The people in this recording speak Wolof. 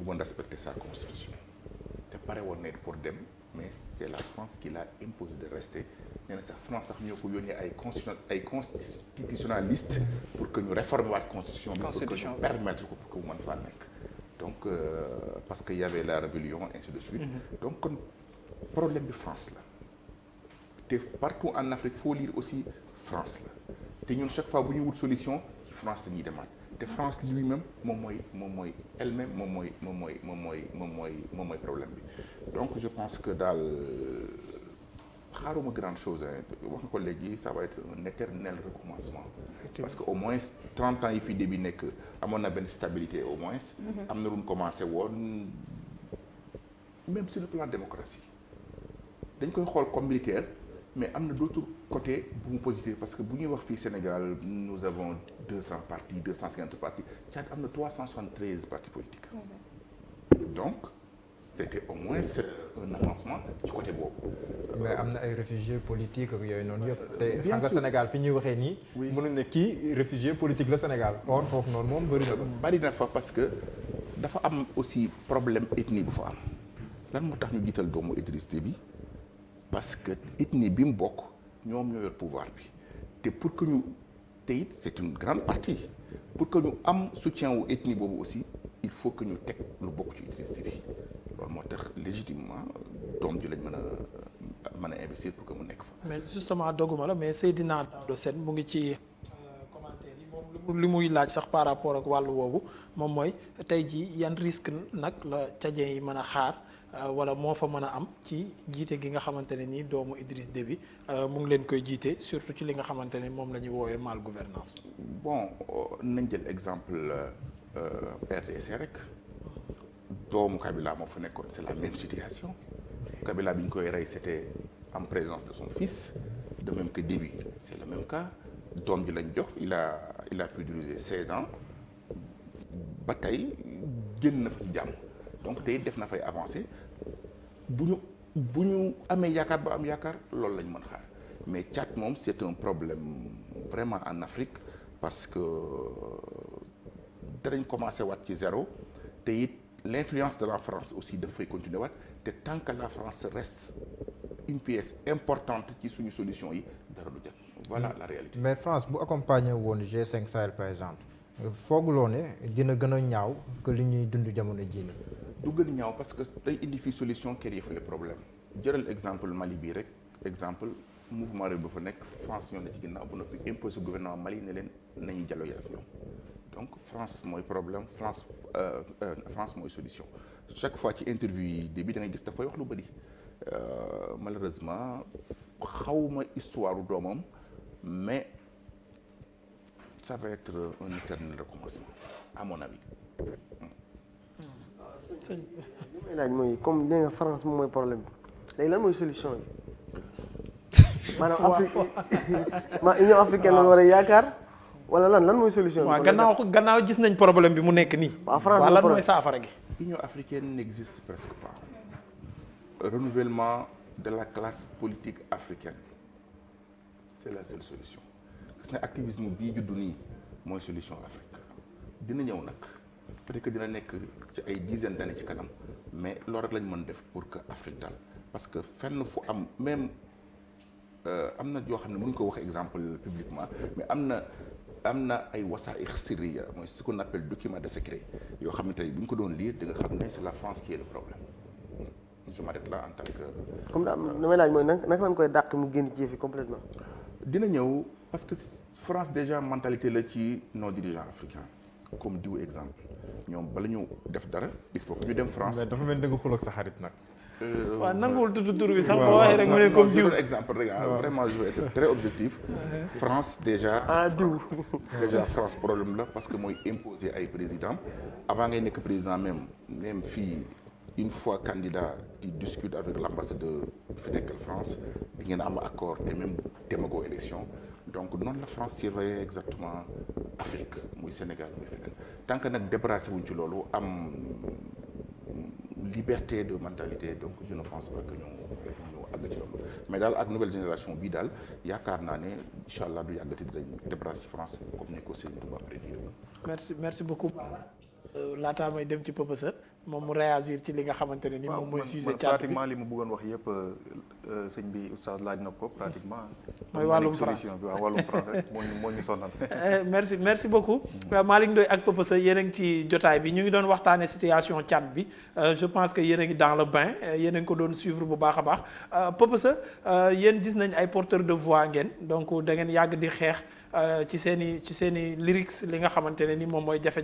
bëggoon respecter sa constitution te pare woon na pour dem mais c'est la France qui l'a imposé de rester nee na sax France sax ñoo ko yónnee ay constitutionnalistes pour que ñu réformer waat constitution bi pour que ñu permettre ko pour que mu mën faa nekk donc parce que y avait la rébellion ainsi de suite donc kon problème bi France la te partout en Afrique faut lire aussi France la te ñun chaque fois bu ñuy wut solution ci France dañuy demaat te France lui-même moom mooy elle-même moom mooy problème bi donc je pense que daal xaaruma grande chose wax nga ko léegi ça va être un éternel recommencement parce que au moins 30 ans yi fi début nekk amoon na benn stabilité au moins am na lu ñu commencé woon même sur le plan démocratie dañ koy xool comme militaire mais am na d'autres côtés bu mu positif parce que bu ñuy wax fii Sénégal nous avons 200 partis 250 partis Tchad am na 373 partis politiques donc c'était au moins un avancement ci côté boobu. mais am na ay réfugiés politiques ak yooyu noonu yëpp. te xam nga Sénégal fi ñuy waxee nii. mënuñ ne kii réfugié politique la Sénégal. or foofu noonu moom bëri na fa. bëri na fa parce que dafa am aussi problème ethnie bu fa am lan moo tax ñu jiital doomu Idriss Déby parce que ethnie bi mu bokk ñoom ñoo yor pouvoir bi te pour que ñu te it c'est une grande partie pour que ñu am soutien wu ethnie boobu aussi il faut que ñu teg lu bokk ci Idriss Déby loolu moo tax légitimement doom ji lañ mën a investir pour que mu nekk fa. mais justement doguma la mais Seydina Daouda Sène mu ngi ci commentaire yi moom li muy laaj sax par rapport ak wàllu woowu moom mooy tey jii yan risque nag la tchadien yi mën a xaar wala moo fa mën a am ci jiite gi nga xamante ne nii doomu Idriss Déby mu ngi leen koy jiite surtout ci li nga xamante ne moom la ñuy woowee mal gouvernance bon nañ jël exemple RDC rek doomu Kabila moo fa nekkoon c'est la même situation Kabila bi ñu koy rey c'était en présence de son fils de même que Déby c'est le même cas doom ji lañ jox il a pu durer 16 ans ba tey génn na fa ci jàmm donc tey def na fay avancer bu ñu amee yaakaar ba am yaakaar loolu lañ mën xaar mais Tchad moom c'est un problème vraiment en Afrique parce que danañ commencer waat ci zéro te it l'influence de la France aussi daf fay continuer waat te tant que la France reste une pièce importante ci suñu solution yi dara du jàpp voilà la réalité. mais France bu accompagner woon G5 Sahel par exemple fooguloo ne dina gën a ñaaw que li ñuy dund jamono jii nii. du gën a ñaaw parce que tey indi fi solution kër yi fa le problème jëral exemple Mali bii rek exemple mouvement réew ba fa nekk France ñoo ne ci ginnaaw bu noppi imposé gouvernement Mali ne leen nañu dialoguer ak ñoom donc France mooy problème France mooy solution chaque fois ci interview yi début da ngay gis dafay wax lu bëri malheureusement xawma histoire doomam mais ça va être un éternel recommencement à mon avis. li may laaj mooy comme nee nga France moom mooy problème bi léegi lan mooy solution bi maanaam Afrique Union africaine lañ war a yaakaar wala lan mooy solution bi. waaw gannaaw gis nañ problème bi mu nekk nii. waaw France lan mooy saafara gi. Union africaine n'existe presque pas. Renouvellement de la classe politique africaine c'est la seule solution parce que activisme bii juddu nii mooy solution Afrique dina ñëw nag peut-être que dina nekk ci ay dizaines d'années ci kanam mais loolu rek lañ mën def pour que Afrique daal parce que fenn fu am même am na yoo xam ne mënuñ ko wax exemple publiquement mais am na ay wasaa'ix sirriya mooy ce qu'on appelle document de secret yoo xam ne tey bu ñu ko doon lire di nga xam ne c'est la France qui est le problème je m'arrête là en tant que. comme damay laaj mooy naka lañ koy dàq mu génn ci yëf yi complètement. dina ñëw parce que France déjà mentalité la ci nos dirigeants africains comme diw exemple ñoom bala ñu def dara il faut que ñu dem France. mais dafa mel ni da nga xuloo ak sa xarit nag. waaw nanguwul tudd tur bi sax boo waxee rek mu ne comme diw exemple rek vraiment je vais être très objectif. France déjà. diw. déjà France problème la parce que mooy imposer ay président avant ngay nekk président même fii une fois candidat tu discutes avec l'ambassadeur fi nekkal France di ngeen am accord et même demagoo élection donc noonu la France surveiller exactement Afrique muy Sénégal muy feneen tant que nag débarrassé wuñ ci loolu am liberté de mentalité donc je ne pense pas que ñu àgg ci loolu mais daal ak nouvelle génération bii daal yaakaar naa ne incha allah du yàggati dinañ débarrassé ci France comme ni ko Serigne Touba prédire. merci beaucoup. laataa may dem ci Pëpësa moom mu réagir ci li nga xamante ne ni moom mooy sujet Tchad bi pratiquement li ma bëggoon wax yëpp sëñ bi oustaz laaj na ko pratiquement. mooy wàllum France solution bi waaw wàllum France rek moo ñu sonal. merci beaucoup Malick Ndoye ak Pëpësa yéen a ngi ci jotaay bi ñu ngi doon waxtaanee situation Tchad bi je pense que yéen a ngi dans le bain yéen a ngi ko doon suivre bu baax a baax Pëpësa yéen gis nañ ay porteurs de voix ngeen donc da ngeen yàgg di xeex ci seen i lyrics li nga xamante ne ni moom mooy jafe-jafe